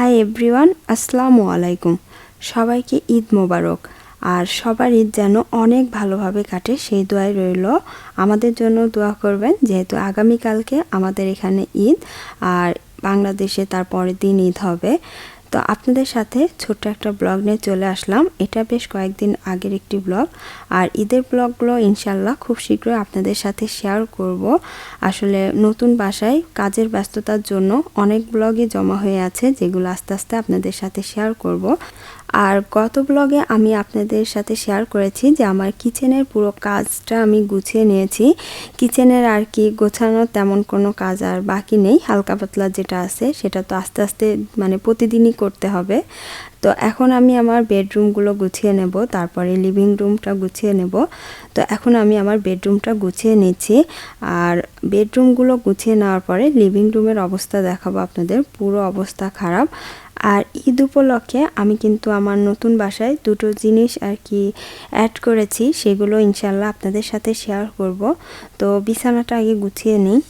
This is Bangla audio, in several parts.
হাই এভরিওয়ান, আসসালামু আলাইকুম। সবাইকে ঈদ মোবারক। আর সবার ঈদ যেন অনেক ভালোভাবে কাটে সেই দোয়াই রইল। আমাদের জন্য দোয়া করবেন, যেহেতু আগামীকালকে আমাদের এখানে ঈদ আর বাংলাদেশে তার পরের দিন ঈদ হবে। তো আপনাদের সাথে ছোট্ট একটা ব্লগ নিয়ে চলে আসলাম। এটা বেশ কয়েকদিন আগের একটি ব্লগ, আর ঈদের ব্লগগুলো ইনশাল্লাহ খুব শীঘ্রই আপনাদের সাথে শেয়ার করব। আসলে নতুন বাসায় কাজের ব্যস্ততার জন্য অনেক ব্লগই জমা হয়ে আছে, যেগুলো আস্তে আস্তে আপনাদের সাথে শেয়ার করব। আর গত ব্লগে আমি আপনাদের সাথে শেয়ার করেছি যে আমার কিচেনের পুরো কাজটা আমি গুছিয়ে নিয়েছি। কিচেনের আর কি গোছানো তেমন কোনো কাজ আর বাকি নেই, হালকা পাতলা যেটা আছে সেটা তো আস্তে আস্তে মানে প্রতিদিনই করতে হবে। তো এখন আমি আমার বেডরুমগুলো গুছিয়ে নেব, তারপরে লিভিং রুমটা গুছিয়ে নেব। তো এখন আমি আমার বেডরুমটা গুছিয়ে নিচ্ছি, আর বেডরুমগুলো গুছিয়ে নেওয়ার পরে লিভিং রুমের অবস্থা দেখাবো আপনাদের। পুরো অবস্থা খারাপ। আর ঈদ উপলক্ষে আমি কিন্তু আমার নতুন বাসায় দুটো জিনিস আর কি অ্যাড করেছি, সেগুলো ইনশাল্লাহ আপনাদের সাথে শেয়ার করব। তো বিছানাটা আগে গুছিয়ে নিই।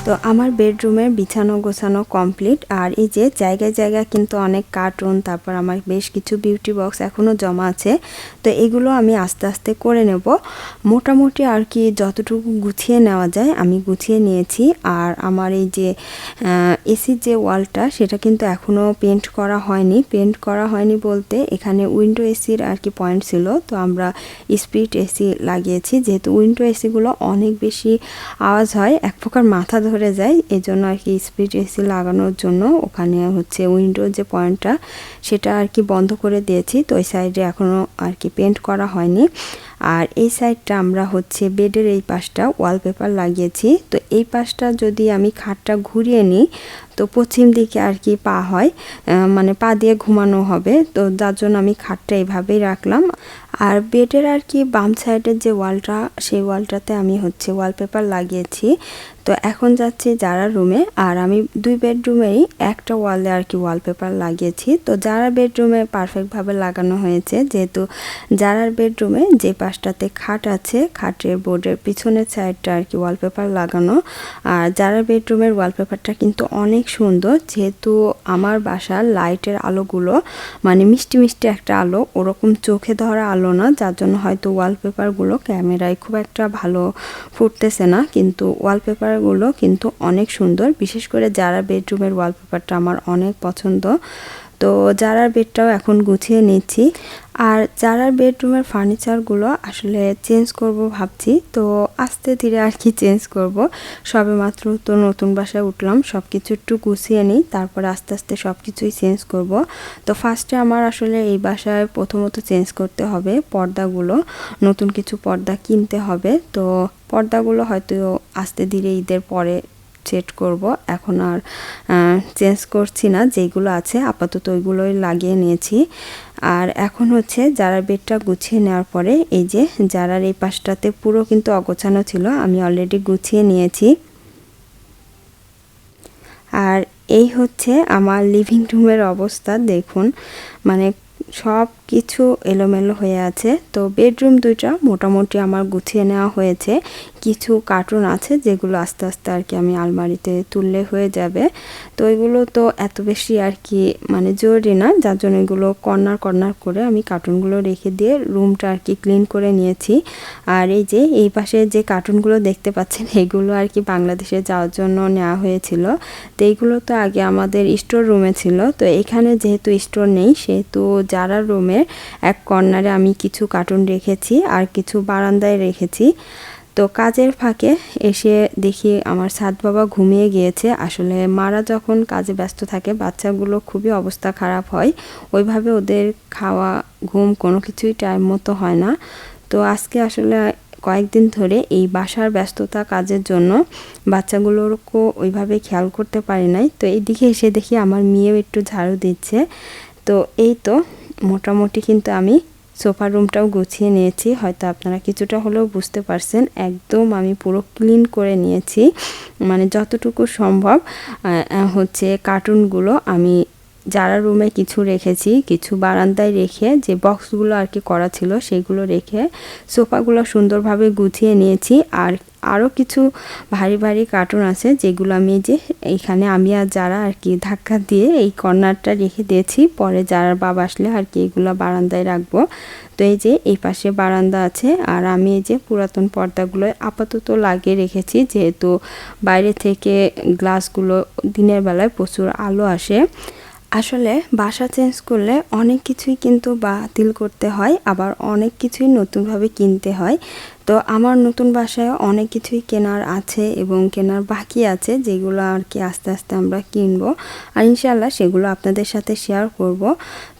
তো আমার বেডরুমের বিছানো গোছানো কমপ্লিট। আর এই যে জায়গায় জায়গায় কিন্তু অনেক কার্টুন, তারপর আমার বেশ কিছু বিউটি বক্স এখনও জমা আছে। তো এগুলো আমি আস্তে আস্তে করে নেব। মোটামুটি আর কি যতটুকু গুছিয়ে নেওয়া যায় আমি গুছিয়ে নিয়েছি। আর আমার এই যে এসির যে ওয়ালটা সেটা কিন্তু এখনও পেন্ট করা হয়নি। পেন্ট করা হয়নি বলতে এখানে উইন্ডো এসির আর কি পয়েন্ট ছিল, তো আমরা স্প্লিট এসি লাগিয়েছি। যেহেতু উইন্ডো এসিগুলো অনেক বেশি আওয়াজ হয়, এক প্রকার মাথা ধরে যায়, এজন্য আর কি স্প্লিট এসি লাগানোর জন্য ওখানে হচ্ছে উইন্ডো যে পয়েন্টটা সেটা আর কি বন্ধ করে দিয়েছি। তো ওই সাইডে এখনও আর কি পেন্ট করা হয়নি। আর এই সাইডটা আমরা হচ্ছে বেডের এই পাশটা ওয়ালপেপার লাগিয়েছি। তো এই পাশটা যদি আমি খাটটা ঘুরিয়ে নিই তো পশ্চিম দিকে আর কি পা হয়, মানে পা দিয়ে ঘুমানো হবে, তো যার জন্য আমি খাটটা এইভাবেই রাখলাম। আর বেডের আর কি বাম সাইডের যে ওয়ালটা সেই ওয়ালটাতে আমি হচ্ছে ওয়ালপেপার লাগিয়েছি। তো এখন যাচ্ছি যারা রুমে, আর আমি দুই বেডরুমেই একটা ওয়ালে আর কি ওয়ালপেপার লাগিয়েছি। তো যারা বেডরুমে পারফেক্টভাবে লাগানো হয়েছে, যেহেতু যারার বেডরুমে যে পাশটাতে খাট আছে খাটের বোর্ডের পিছনের সাইডটা আর কি ওয়ালপেপার লাগানো। আর যারা বেডরুমের ওয়ালপেপারটা কিন্তু অনেক সুন্দর, যেহেতু আমার বাসার লাইটের আলোগুলো মানে মিষ্টি মিষ্টি একটা আলো, ওরকম চোখে ধরা আলো না, যার জন্য হয়তো ওয়ালপেপারগুলো ক্যামেরায় খুব একটা ভালো ফুটতেছে না, কিন্তু ওয়ালপেপারগুলো কিন্তু অনেক সুন্দর। বিশেষ করে যারা বেডরুমের ওয়ালপেপারটা আমার অনেক পছন্দ। তো যারার বেডটাও এখন গুছিয়ে নিচ্ছি। আর যারার বেডরুমের ফার্নিচারগুলো আসলে চেঞ্জ করব ভাবছি, তো আস্তে ধীরে আর কি চেঞ্জ করব। সবে মাত্র তো নতুন বাসায় উঠলাম, সব কিছু একটু গুছিয়ে নিই, তারপরে আস্তে আস্তে সব কিছুই চেঞ্জ করব। তো ফার্স্টে আমার আসলে এই বাসায় প্রথমত চেঞ্জ করতে হবে পর্দাগুলো, নতুন কিছু পর্দা কিনতে হবে। তো পর্দাগুলো হয়তো আস্তে ধীরে ঈদের পরে সেট করব, এখন আর চেঞ্জ করছি না, যেগুলো আছে আপাতত ওইগুলোই লাগিয়ে নিয়েছি। আর এখন হচ্ছে যারা বেডটা গুছিয়ে নেওয়ার পরে এই যে যারার এই পাশটাতে পুরো কিন্তু অগোছানো ছিল, আমি অলরেডি গুছিয়ে নিয়েছি। আর এই হচ্ছে আমার লিভিং রুমের অবস্থা, দেখুন মানে সব কিছু এলোমেলো হয়ে আছে। তো বেডরুম দুইটা মোটামুটি আমার গুছিয়ে নেওয়া হয়েছে। কিছু কার্টুন আছে যেগুলো আস্তে আস্তে আর কি আমি আলমারিতে তুললে হয়ে যাবে। তো এগুলো তো এত বেশি আর কি মানে জরুরি না, যার জন্য এগুলো কর্নার কর্নার করে আমি কার্টুনগুলো রেখে দিয়ে রুমটা আর কি ক্লিন করে নিয়েছি। আর এই যে এই পাশে যে কার্টুনগুলো দেখতে পাচ্ছেন এগুলো আর কি বাংলাদেশে যাওয়ার জন্য নেওয়া হয়েছিল। তো এইগুলো তো আগে আমাদের স্টোর রুমে ছিল, তো এখানে যেহেতু স্টোর নেই সেহেতু যারা রুমের এক কর্নারে আমি কিছু কার্টুন রেখেছি আর কিছু বারান্দায় রেখেছি। তো কাজের ফাঁকে এসে দেখি আমার সাদ বাবা ঘুমিয়ে গিয়েছে। আসলে মারা যখন কাজে ব্যস্ত থাকে বাচ্চাগুলো খুবই অবস্থা খারাপ হয়, ওইভাবে ওদের খাওয়া ঘুম কোনো কিছুই টাইম মতো হয় না। তো আজকে আসলে কয়েকদিন ধরে এই বাসার ব্যস্ততা কাজের জন্য বাচ্চাগুলোরকেও ওইভাবে খেয়াল করতে পারি নাই। তো এইদিকে এসে দেখি আমার মেয়েও একটু ঝাড়ু দিচ্ছে। তো এই তো মোটামুটি কিন্তু আমি সোফা রুমটাও গুছিয়ে নিয়েছি, হয়তো আপনারা কিছুটা হলেও বুঝতে পারছেন। একদম আমি পুরো ক্লিন করে নিয়েছি, মানে যতটুকু সম্ভব হচ্ছে কার্টুনগুলো আমি যারা রুমে কিছু রেখেছি, কিছু বারান্দায় রেখে যে বক্সগুলো আর কি করা ছিল সেগুলো রেখে সোফাগুলো সুন্দরভাবে গুছিয়ে নিয়েছি। আর আরও কিছু ভারী ভারী কার্টুন আছে যেগুলো আমি যে এইখানে আমি আর যারা আর কি ধাক্কা দিয়ে এই কর্নারটা রেখে দিয়েছি, পরে যারা বাবা আসলে আর কি এগুলো বারান্দায় রাখবো। তো এই যে এই পাশে বারান্দা আছে, আর আমি এই যে পুরাতন পর্দাগুলো আপাতত লাগিয়ে রেখেছি, যেহেতু বাইরে থেকে গ্লাসগুলো দিনের বেলায় প্রচুর আলো আসে। আসলে বাসা চেঞ্জ করলে অনেক কিছুই কিন্তু বাতিল করতে হয়, আবার অনেক কিছুই নতুনভাবে কিনতে হয়। তো আমার নতুন বাসায় অনেক কিছুই কেনার আছে এবং কেনার বাকি আছে, যেগুলো আর কি আস্তে আস্তে আমরা কিনবো, আর ইনশাল্লাহ সেগুলো আপনাদের সাথে শেয়ার করব।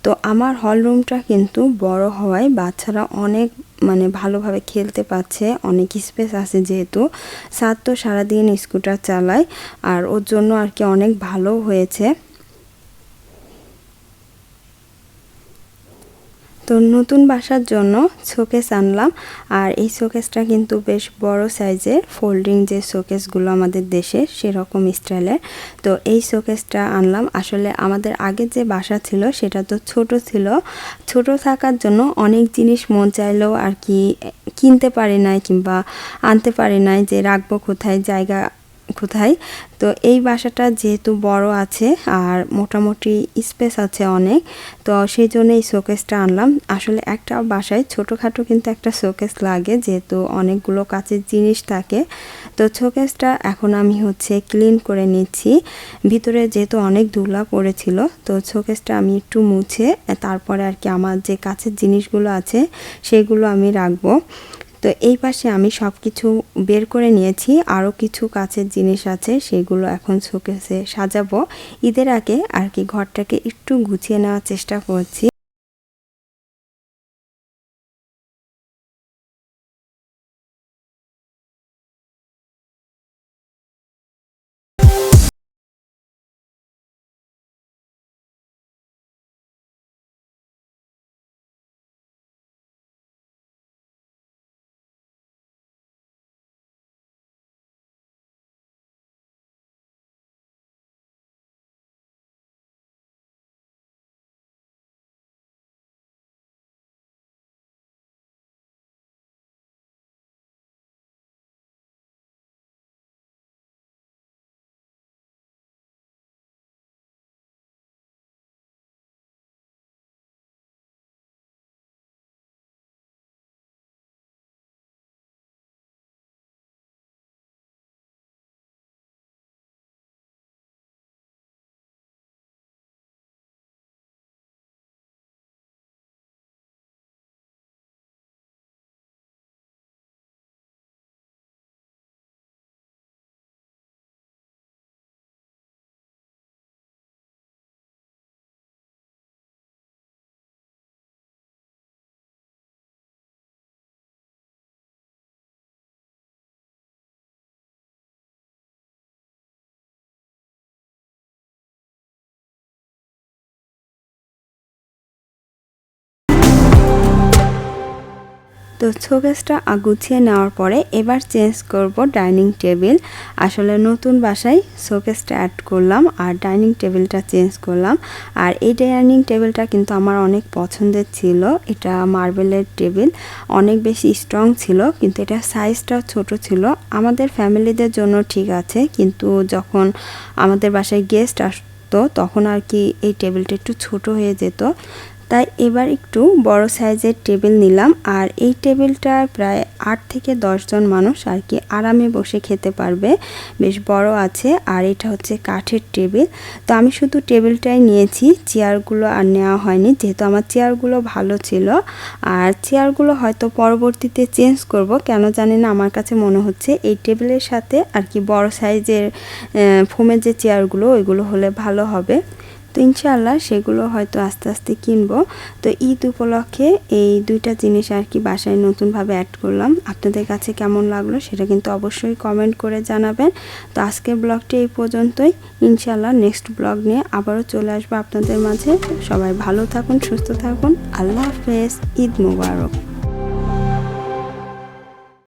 তো আমার হল রুমটা কিন্তু বড় হওয়ায় বাচ্চারা অনেক মানে ভালোভাবে খেলতে পারছে, অনেক স্পেস আছে, যেহেতু সাদ তো সারাদিন স্কুটার চালায়, আর ওর জন্য আর কি অনেক ভালো হয়েছে। তো নতুন বাসার জন্য শোকেস আনলাম, আর এই শোকেসটা কিন্তু বেশ বড় সাইজের, ফোল্ডিং যে শোকেসগুলো আমাদের দেশে সেরকম স্টাইলের। তো এই শোকেসটা আনলাম। আসলে আমাদের আগের যে বাসা ছিল সেটা তো ছোট ছিল, ছোট থাকার জন্য অনেক জিনিস মন চাইলেও আর কি কিনতে পারি নাই কিংবা আনতে পারি নাই, যে রাখবো কোথায়, জায়গা কোথায়। তো এই বাসাটা যেহেতু বড় আছে আর মোটামুটি স্পেস আছে অনেক, তো সেই জন্য এই শোকেসটা আনলাম। আসলে একটা বাসায় ছোটোখাটো কিন্তু একটা শোকেস লাগে, যেহেতু অনেকগুলো কাচের জিনিস থাকে। তো শোকেসটা এখন আমি হচ্ছে ক্লিন করে নিচ্ছি, ভিতরে যেহেতু অনেক ধুলা পড়েছিল। তো শোকেসটা আমি একটু মুছে তারপরে আর কি আমার যে কাচের জিনিসগুলো আছে সেগুলো আমি রাখবো। তো এই পাশে আমি সব কিছু বের করে নিয়েছি, আরও কিছু কাচের জিনিস আছে সেগুলো এখন শোকেসে সাজাবো। ঈদের আগে আর কি ঘরটাকে একটু গুছিয়ে নেওয়ার চেষ্টা করছি। তো শোকেসটা গুছিয়ে নেওয়ার পরে এবার চেঞ্জ করব ডাইনিং টেবিল। আসলে নতুন বাসায় শোকেসটা অ্যাড করলাম আর ডাইনিং টেবিলটা চেঞ্জ করলাম। আর এই ডাইনিং টেবিলটা কিন্তু আমার অনেক পছন্দের ছিল, এটা মার্বেলের টেবিল, অনেক বেশি স্ট্রং ছিল, কিন্তু এটা সাইজটা ছোট ছিল। আমাদের ফ্যামিলিদের জন্য ঠিক আছে, কিন্তু যখন আমাদের বাসায় গেস্ট আসতো তখন আর কি এই টেবিলটা একটু ছোট হয়ে যেত। তাই এবার একটু বড় সাইজের টেবিল নিলাম। আর এই টেবিলটা প্রায় 8 থেকে 10 জন মানুষ আর কি আরামে বসে খেতে পারবে, বেশ বড় আছে। আর এটা হচ্ছে কাঠের টেবিল। তো আমি শুধু টেবিলটাই নিয়েছি, চেয়ারগুলো আর নেওয়া হয়নি, যেহেতু আমার চেয়ারগুলো ভালো ছিল। আর চেয়ারগুলো হয়তো পরবর্তীতে চেঞ্জ করব, কেন জানি না, আমার কাছে মনে হচ্ছে এই টেবিলের সাথে আর কি বড় সাইজের ফোমের যে চেয়ারগুলো ওইগুলো হলে ভালো হবে। তো ইনশাআল্লাহ সেগুলো হয়তো আস্তে আস্তে কিনবো। তো ঈদ উপলক্ষে এই দুইটা জিনিস আর কি বাসায় নতুনভাবে অ্যাড করলাম। আপনাদের কাছে কেমন লাগলো সেটা কিন্তু অবশ্যই কমেন্ট করে জানাবেন। তো আজকের ব্লগটি এই পর্যন্তই। ইনশাআল্লাহ নেক্সট ব্লগ নিয়ে আবারও চলে আসবো আপনাদের মাঝে। সবাই ভালো থাকুন, সুস্থ থাকুন। আল্লাহ হাফেজ। ঈদ মোবারক।